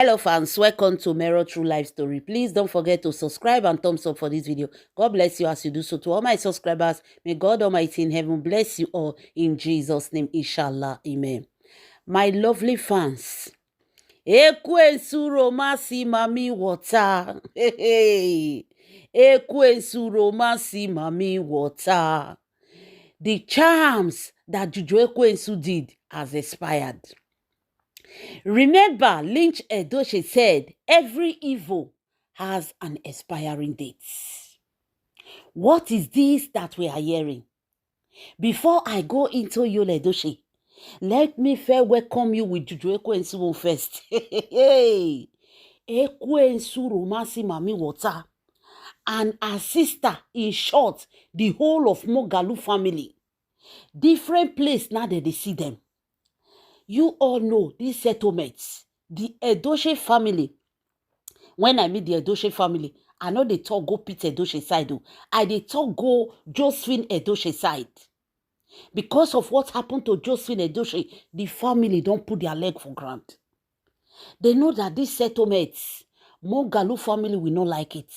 Hello fans, welcome to Mero True Life Story. Please don't forget to subscribe and thumbs up for this video. God bless you as you do so. To all my subscribers, may God Almighty in heaven bless you all in Jesus' name, inshallah, amen. My lovely fans, Ekwensu romasi mami water. Hey, Ekwensu romasi mami water. The charms that Juju Ekwensu did has expired. Remember, Lynch Edochie said every evil has an expiring date. What is this that we are hearing? Before I go into Yul Edochie, let me fair welcome you with Juju Ekwensu first. Hey, Ekwensu Romasi Mami Water and her sister, in short, the whole of Mogalu family. Different place now that they see them. You all know these settlements. The Edochie family. When I meet the Edochie family, I know they talk go Peter Edochie side. I they talk go Josephine Edochie side. Because of what happened to Josephine Edochie, the family don't put their leg for ground. They know that these settlements, Mogalu family will not like it.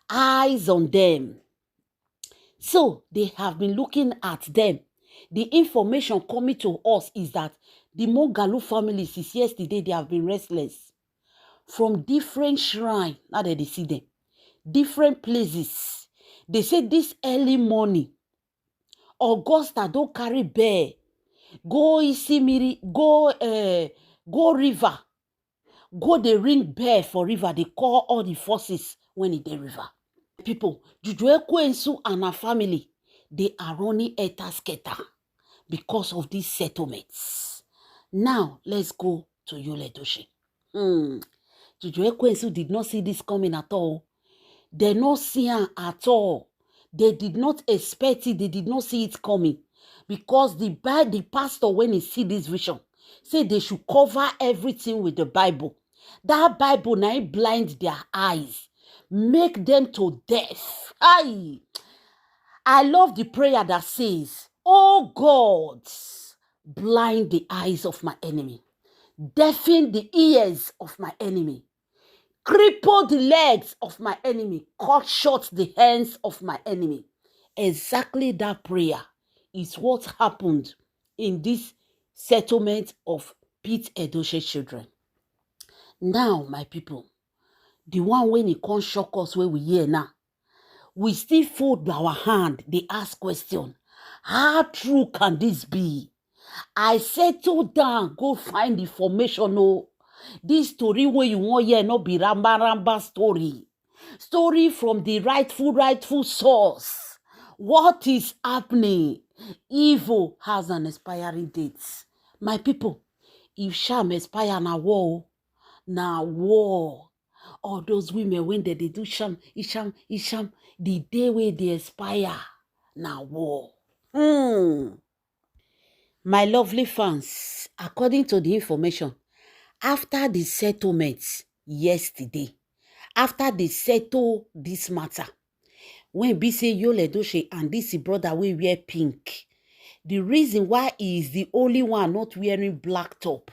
Eyes on them. So they have been looking at them. The information coming to us is that the Mogalu families since yesterday, they have been restless. From different shrines, now that they see them, different places. They say this early morning, Augusta don't carry bear. Go Isimiri, go river. Go the ring bear for river. They call all the forces when in the river. People, Juju Ekwensu and her family, they are running etasketa because of these settlements. Now, let's go to Yul Edochie. Juju Ekwensu did not see this coming at all. They not see it at all. They did not expect it. They did not see it coming. Because the pastor, when he see this vision, said they should cover everything with the Bible. That Bible now blind their eyes. Make them to death. I love the prayer that says, oh God, blind the eyes of my enemy. Deafen the ears of my enemy. Cripple the legs of my enemy. Cut short the hands of my enemy. Exactly that prayer is what happened in this settlement of Pete Edochie children. Now, my people, the one when it can't shock us where we hear now, we still fold our hand. They ask question, how true can this be? I settle down, go find information. Oh, this story where you want here not be ramba story. Story from the rightful source. What is happening? Evil has an expiring date. My people, if sham expire na war, all those women when they do sham, isham, the day where they expire, na war. My lovely fans, according to the information, after the settlement yesterday, after they settle this matter, when be say Yul Edochie and this brother will wear pink, the reason why he is the only one not wearing black top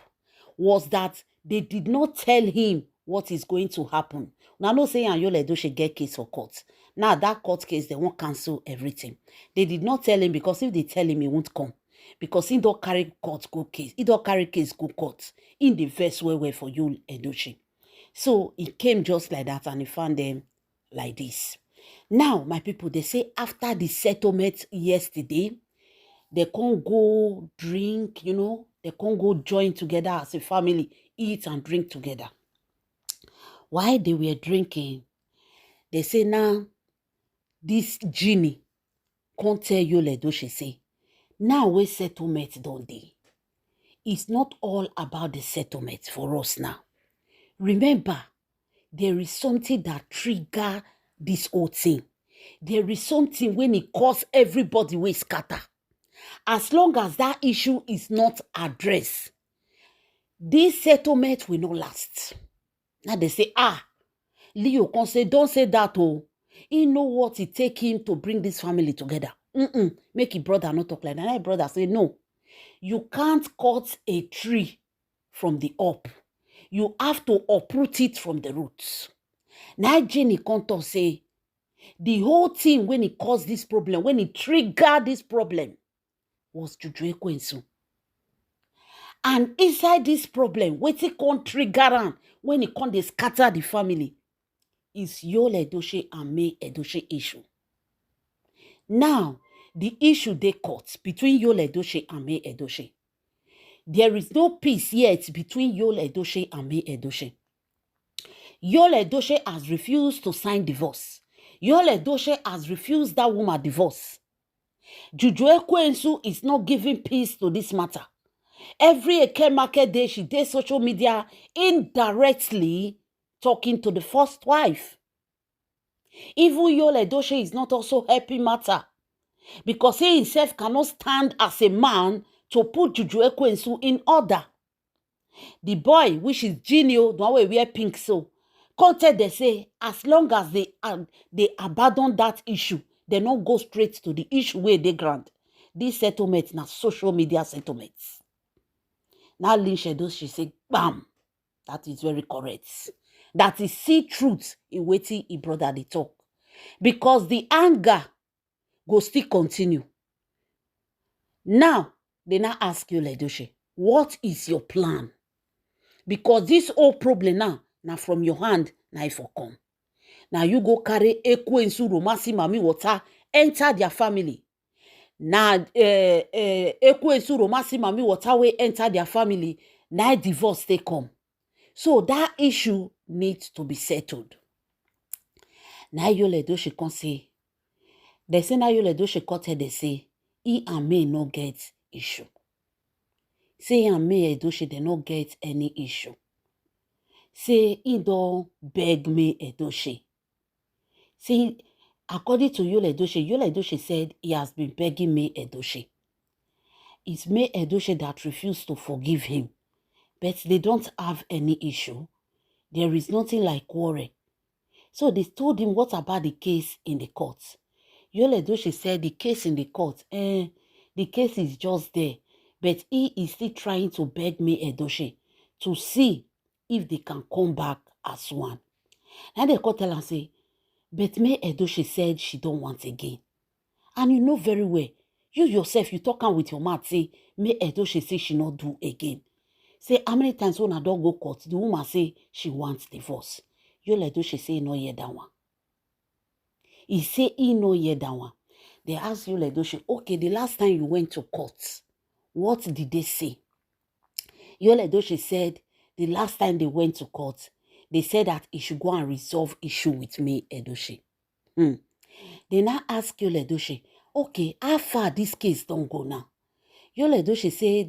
was that they did not tell him what is going to happen. Now, no saying Yul Edochie get case for court. Now, that court case, they won't cancel everything. They did not tell him because if they tell him, he won't come. Because he don't carry court go case. He don't carry case go court. In the first way for Yul Edochie. So, it came just like that and he found them like this. Now, my people, they say after the settlement yesterday, they can't go drink, they can't go join together as a family, eat and drink together. While they were drinking, they say now, this genie can't tell Yul Edochie say, now we settlement don't they? It's not all about the settlement for us now. Remember, there is something that trigger this whole thing. There is something when it cause everybody will scatter. As long as that issue is not addressed, this settlement will not last. Now they say, Leo can say, don't say that, oh. He know what it take him to bring this family together. Make his brother not talk like that. And his brother say, no, you can't cut a tree from the up. you have to uproot it from the roots. Now Jenny Conto say, the whole thing when it caused this problem, when it triggered this problem, was Juju Ekwensu. And inside this problem, wetin come trigger am when it come dey scatter the family, is Yul Edochie and May Edochie issue. Now, the issue dey court between Yul Edochie and May Edochie. There is no peace yet between Yul Edochie and May Edochie. Yul Edochie has refused to sign divorce. Yul Edochie has refused that woman divorce. Juju Ekwensu is not giving peace to this matter. Every Eke market day, she did social media indirectly talking to the first wife. Even Yul Edochie is not also helping matter, because he himself cannot stand as a man to put Juju Ekwensu in order. The boy, which is Genio, the one we wear pink so, content they say, as long as they abandon that issue, they not go straight to the issue where they grant. This settlement na social media settlements. Now Lynch Edochie say, bam, that is very correct. That is see truth in wetin e brother dey talk. Because the anger go still continue. Now, they now ask Yul Edochie, what is your plan? Because this whole problem now from your hand, now it for come. Now you go carry Ekwensu Romasi Mami Water, enter their family. Now, Ekwensu Romasi Mami Water will enter their family. Now divorce they come. So that issue needs to be settled. Now Yul Edochie can say, they say now Yul Edochie cut they say, he and May no get issue. Say he and May Edochie they no get any issue. Say he don't beg May Edochie. Say, according to Yul Edochie said he has been begging May Edochie. It's May Edochie that refused to forgive him. But they don't have any issue. There is nothing like quarrel. So they told him, what about the case in the court? Yul Edochie said the case in the court, the case is just there. But he is still trying to beg May Edochie to see if they can come back as one. And the court tell and say, but May Edochie said she don't want again. And you know very well, you yourself, you talking with your mouth, say, May Edochie say she not do again. Say, how many times when I don't go court, the woman say she wants divorce. Yul Edochie say, no hear that one. He say, he no hear that one. They asked Yul Edochie, okay, the last time you went to court, what did they say? Yul Edochie said, the last time they went to court, they said that he should go and resolve issue with May Edochie. They now ask Yul Edochie, okay, how far this case don't go now? Yul Edochie say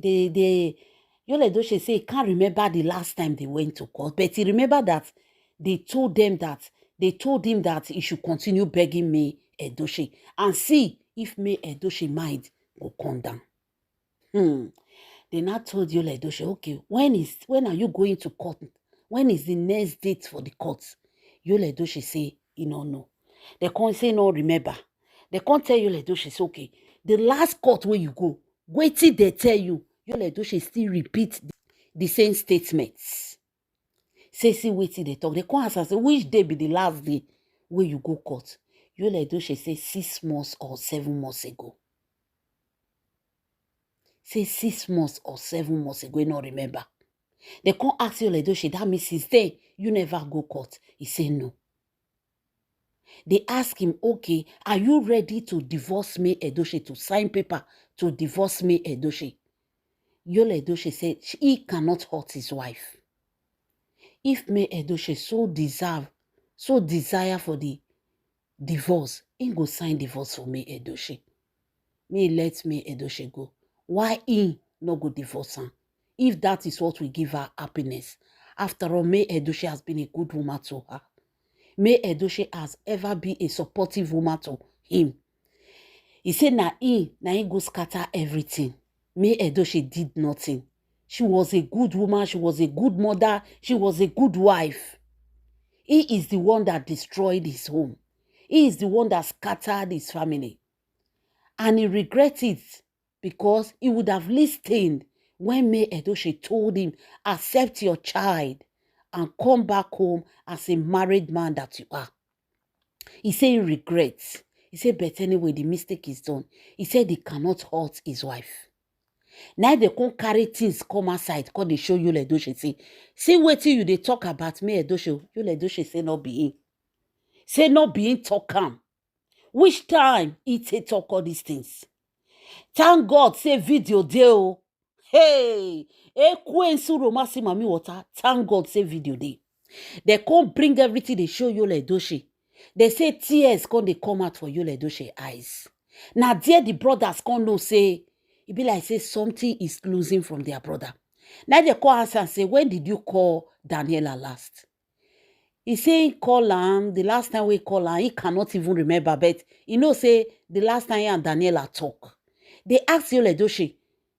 Yul Edochie say he can't remember the last time they went to court, but he remember that they told him that he should continue begging May Edochie and see if May Edochie mind will come down. They now told Yul Edochie, okay, when are you going to court? When is the next date for the court? Yul Edochie say, you don't know. They can't say no, remember. They can't tell Yul Edochie, say, okay, the last court where you go, wait till they tell you. Yul Edochie still repeat the same statements. Say, see, wait till they talk. They can't ask, say, which day be the last day where you go court? Yul Edochie say 6 months or 7 months ago. Say 6 months or 7 months ago, you don't remember. They can't ask Yul Edochie, that means since then, you never go court. He say no. They ask him, okay, are you ready to divorce May Edochie, to sign paper to divorce May Edochie? Yul Edochie said he cannot hurt his wife. If May Edochie so desire for the divorce, he go sign divorce for May Edochie. May let May Edochie go. Why he no go divorce her? If that is what will give her happiness. After all, May Edochie has been a good woman to her. May Edochie has ever been a supportive woman to him. He said, na he go scatter everything. May Edochie did nothing. She was a good woman. She was a good mother. She was a good wife. He is the one that destroyed his home. He is the one that scattered his family. And he regrets it because he would have listened when May Edochie told him, accept your child. and come back home as a married man that you are. He said he regrets. He said, but anyway, the mistake is done. He said he cannot hurt his wife. Now they can't carry things come outside, cause they show Yul Edochie. See what you they talk about me, Edochie. Yul Edochie say not being. Say not being talk am. Which time he take talk all these things? Thank God say video dey. Hey, Ekwensu Romasi Mami Water. Thank God say video dey. They can't bring everything they show Yul Edochie. They say tears can't they come out for Yul Edochie eyes. Now there the brothers can't know say, it be like say something is losing from their brother. Now they call us and say, when did you call Daniela last? He say he call him, the last time we call him, he cannot even remember, but he know say the last time he and Daniela talk. They ask Yul Edochie,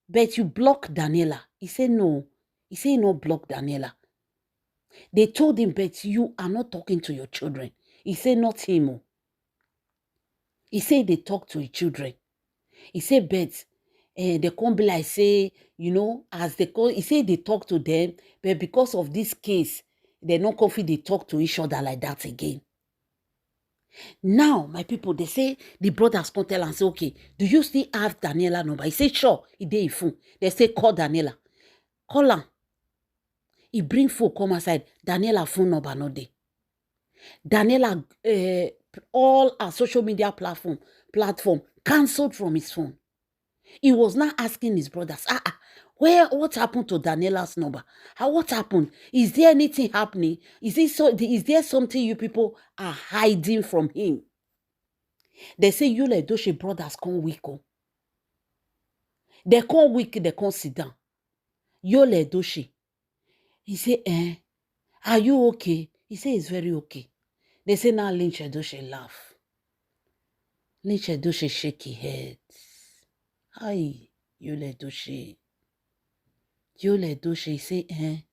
but you block Daniela. He say no. He say he no block Daniela. They told him, but you are not talking to your children. He say not him. He say they talk to his children. He say, but they can't be like say, you know, as they call, he say they talk to them, but because of this case, they're not confident they talk to each other like that again. Now, my people, they say the brothers come tell and say, okay, do you still have Daniela number? He say, sure, he dey phone. They say, call Daniela. Call her. He bring phone come outside. Daniela phone number no dey. Daniela, all our social media platform cancelled from his phone. He was now asking his brothers, what happened to Daniela's number? What happened? Is there anything happening? Is there something you people are hiding from him? They say Yul Edochie brothers come weak. They come weak, they come sit down. Yul Edochie. He say, are you okay? He say he's very okay. They say now Lynch Edochie laugh. Lynch Edochie shake his head. Hi, Yul Edochie. Yul Edochie say,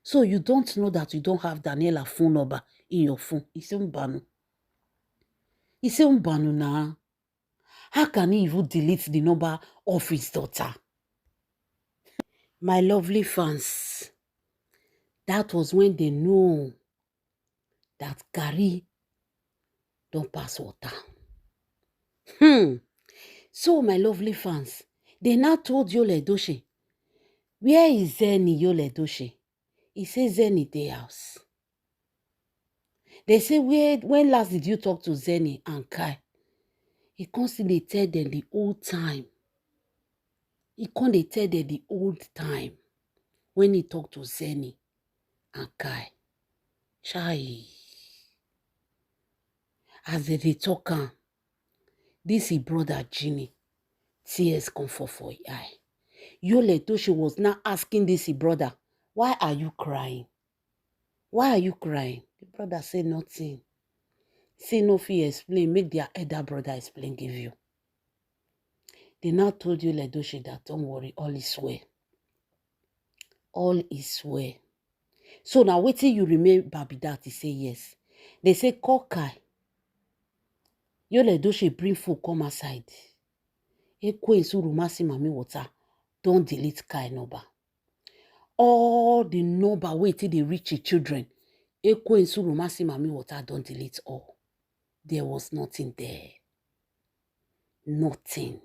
so you don't know that you don't have Daniela phone number in your phone? He say, Mbanu. He say, Mbanu na. How can he even delete the number of his daughter? My lovely fans, that was when they know that Gary don't pass water. So, my lovely fans, they now told Yul Edochie, where is Zenny, Yul Edochie? He says Zenny dey house. They say, when last did you talk to Zenny and Kai? He constantly tell them the old time. He constantly tell them the old time when he talked to Zenny and Kai. Chai. As they talk, this is brother Ginny. Tears come for his eye. Yul Edochie was now asking this brother, why are you crying? Why are you crying? The brother said nothing. Say no fear explain, make their elder brother explain, give you. They now told Yul Edochie that don't worry, all is well. All is well. So now wait till you remember that. He say yes. They say call Kai. Yul Edochie bring food come aside. Ekwensu Romasi Mami Water. Don't delete Kai number. All the number wait till they reach the children. Ekwensu Romasi Mami Water don't delete all. There was nothing there. Nothing.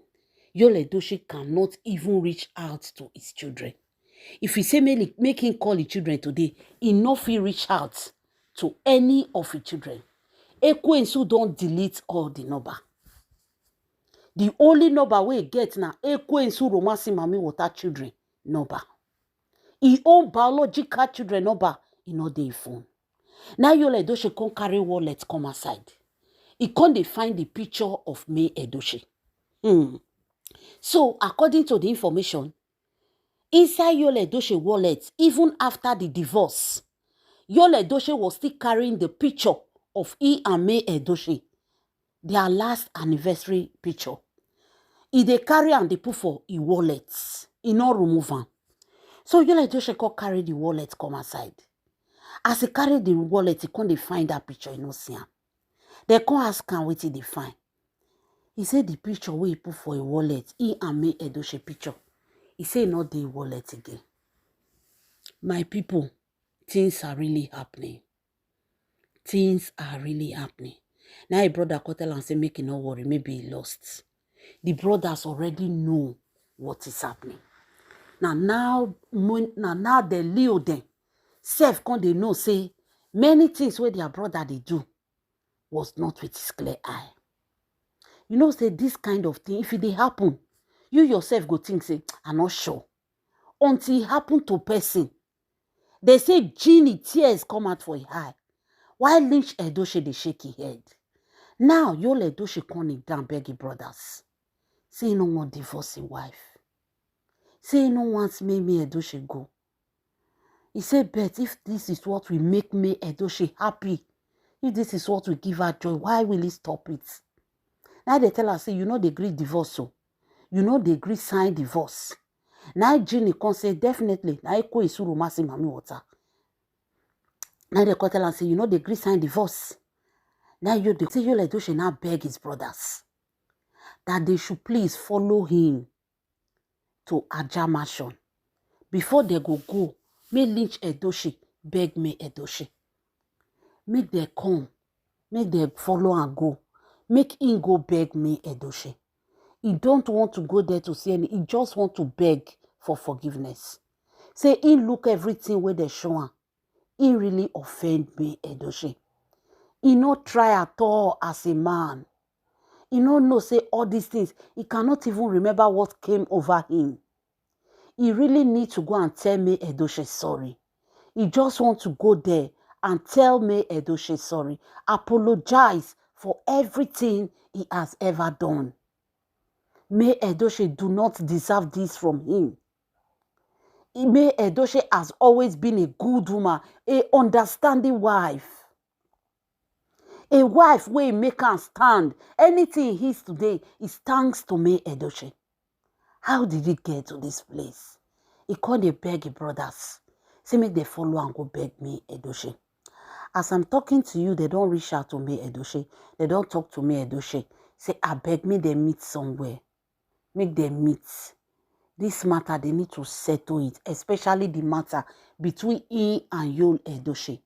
Yul Edochie cannot even reach out to his children. If he say make him call the children today, he no fit reach out to any of the children. Ekwensu don't delete all the number. The only number we get now, Ekwensu Romasi Mami Water children number. His own biological children number, he no dey phone. Now Yul Edochie come carry wallet come aside. He can't dey find the picture of May Edochie. So according to the information, inside Yul Edochie wallet, even after the divorce, Yul Edochie was still carrying the picture of he and May Edochie, their last anniversary picture. He dey carry and they put for his wallet. He no remove am. So Yul Edochie come carry the wallet come aside. As he carry the wallet, he can't dey find that picture. He no see am. They come ask him wetin dey find. He said the picture where he put for a wallet, he and May Edochie picture. He said not the wallet again. My people, things are really happening. Things are really happening. Now a brother call tell and say, make it no worry, maybe he lost. The brothers already know what is happening. Now they leo them. Self can they know say many things where their brother they do was not with his clear eye. You know, say this kind of thing, if it dey happen, you yourself go think, say, I'm not sure. Until it happen to person. They say genie tears come out for his eye. While Lynch Edochie dey shake his head. Now, Yul Edochie come down beg his brothers. Say he no want divorce his wife. Say he no wants May Edochie go. He said, but if this is what will make May Edochie happy, if this is what will give her joy, why will he stop it? Now they tell her, say, you know they agree divorce, so. You know they agree sign divorce. Now Ginny can say, definitely, now I call Isuru Masi Mami Water. Now they tell her, say, you know they agree sign divorce. Now you say, Yul Edochie now beg his brothers that they should please follow him to Ajah Mansion. Before they go, may Lynch Edochie beg May Edochie. Make them come. Make them follow and go. Make him go beg May Edochie. He don't want to go there to see any. He just want to beg for forgiveness. Say he look everything where they show him. He really offend May Edochie. He not try at all as a man. He no know say all these things. He cannot even remember what came over him. He really need to go and tell May Edochie sorry. He just want to go there and tell May Edochie sorry. Apologize for everything he has ever done. May Edochie do not deserve this from him. May Edochie has always been a good woman, a understanding wife. A wife where make her stand. Anything he is today is thanks to May Edochie. How did he get to this place? He called the beg his brothers. Say make they follow and go beg May Edochie. As I'm talking to you, they don't reach out to May Edochie. They don't talk to May Edochie. Say, I beg me they meet somewhere. Make them meet. This matter, they need to settle it. Especially the matter between he and Yul Edochie.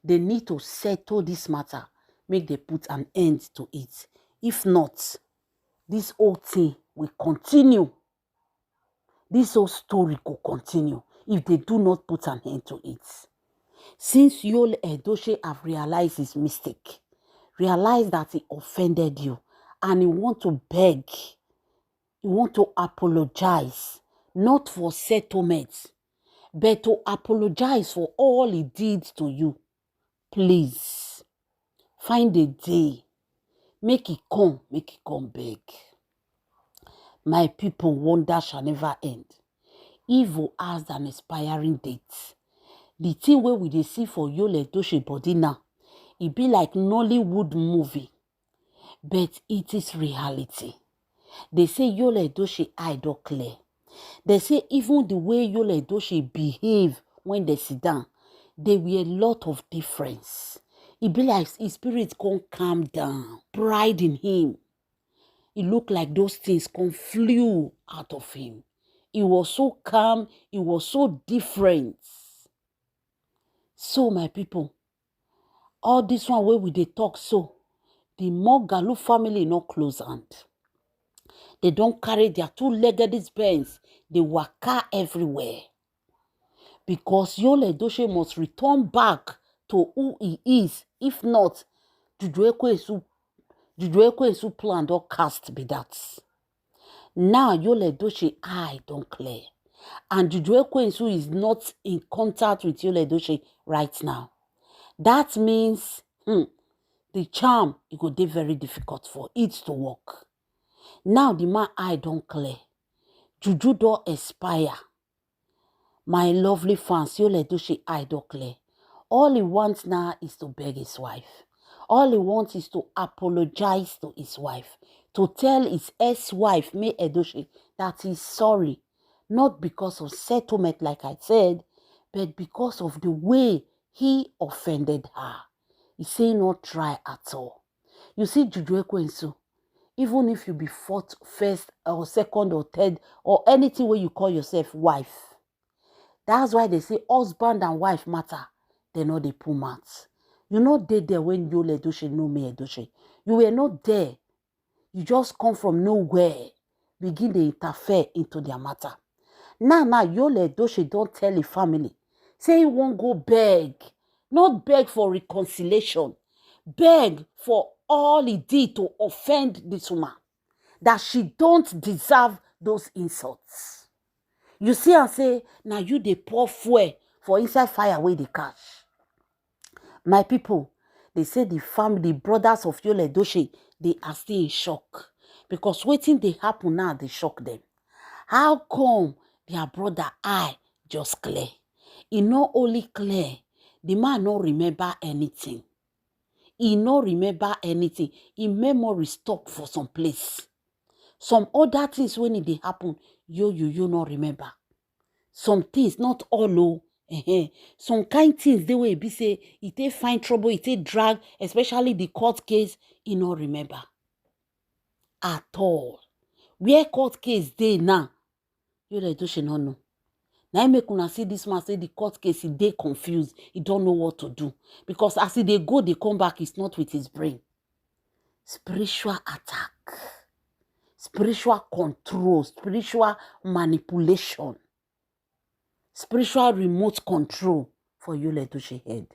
They need to settle this matter. Make they put an end to it. If not, this whole thing will continue. This whole story will continue if they do not put an end to it. Since Yul Edochie have realized his mistake, realized that he offended you, and he want to beg, he want to apologize, not for settlement, but to apologize for all he did to you. Please, find a day, make it come beg. My people, wonder shall never end. Evil has an expiring date. The thing where we dey see for Yul Edochie body now, it be like Nollywood movie, but it is reality. They say Yul Edochie eye don't clear. They say even the way Yul Edochie behave when they sit down, there be a lot of difference. It be like his spirit can't calm down. Pride in him. It look like those things come flew out of him. He was so calm. He was so different. So, my people, all this one where we dey talk so, the Moghalu family no close hand. They don't carry their two-legged Benz. They waka everywhere. Because Yul Edochie must return back to who he is. If not, Juju Ekwesu plan don't cast be that. Now Yul Edochie eye don't clear. And Juju Ekwesu is not in contact with Yul Edochie right now. That means the charm, it could be very difficult for it to work. Now the man eye don't clear. Juju don't expire. My lovely fans, Yul Edochie eye don't clear. All he wants now is to beg his wife. All he wants is to apologize to his wife. To tell his ex-wife, May Edochie, that he's sorry. Not because of settlement, like I said, but because of the way he offended her. He say not try at all. You see, Juju Ekwesu, even if you be fourth, first, or second, or third, or anything where you call yourself wife, that's why they say husband and wife matter. they know they pull mouth. You not there when Yul Edochie know me Edochie. You were not there. You just come from nowhere, begin to interfere into their matter. Now, Yul Edochie don't tell the family. Say he won't go beg. Not beg for reconciliation. Beg for all he did to offend this woman. That she don't deserve those insults. You see and say, now you dey pour fuel for inside fire where they catch. My people, they say the family, the brothers of Yul Edochie, they are still in shock. Because waiting they happen now, they shock them. How come their brother eye just clear? He not only clear, the man not remember anything. He not remember anything. His memory stop for some place. Some other things when it dey happen, you not remember. Some things, not all some kind things they will be say, it take find trouble, it take drag, especially the court case, he not remember. At all. Where court case dey now, Yul Edochie not know. Now I make una see this man say the court case, he dey confused. He don't know what to do. Because as he dey go, they come back, it's not with his brain. Spiritual attack. Spiritual control. Spiritual manipulation. Spiritual remote control for Yul Edochie head.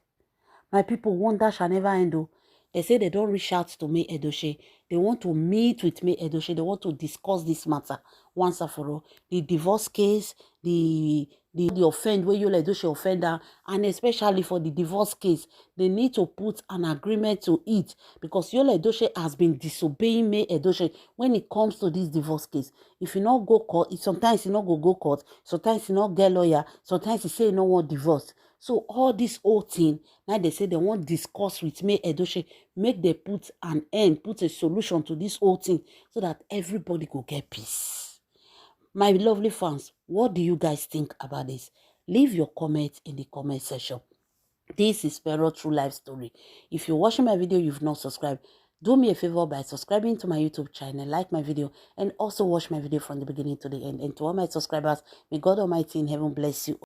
My people, wonder shall never end. They say they don't reach out to me, Edochie. They want to meet with me, Edochie. They want to discuss this matter once and for all. The divorce case, the offend where Yul Edochie offender, and especially for the divorce case, they need to put an agreement to it because Yul Edochie has been disobeying me, Edochie, when it comes to this divorce case. If you not go court, sometimes you not go court, sometimes you not get lawyer, sometimes you say you don't want divorce. So all this whole thing, now they say they want discuss with me, Edochie, make they put an end, put a solution to this whole thing so that everybody go get peace. My lovely fans, what do you guys think about this? Leave your comments in the comment section. This is Pero True Life Story. If you're watching my video, you've not subscribed, do me a favor by subscribing to my YouTube channel, like my video, and also watch my video from the beginning to the end. And to all my subscribers, may God Almighty in heaven bless you.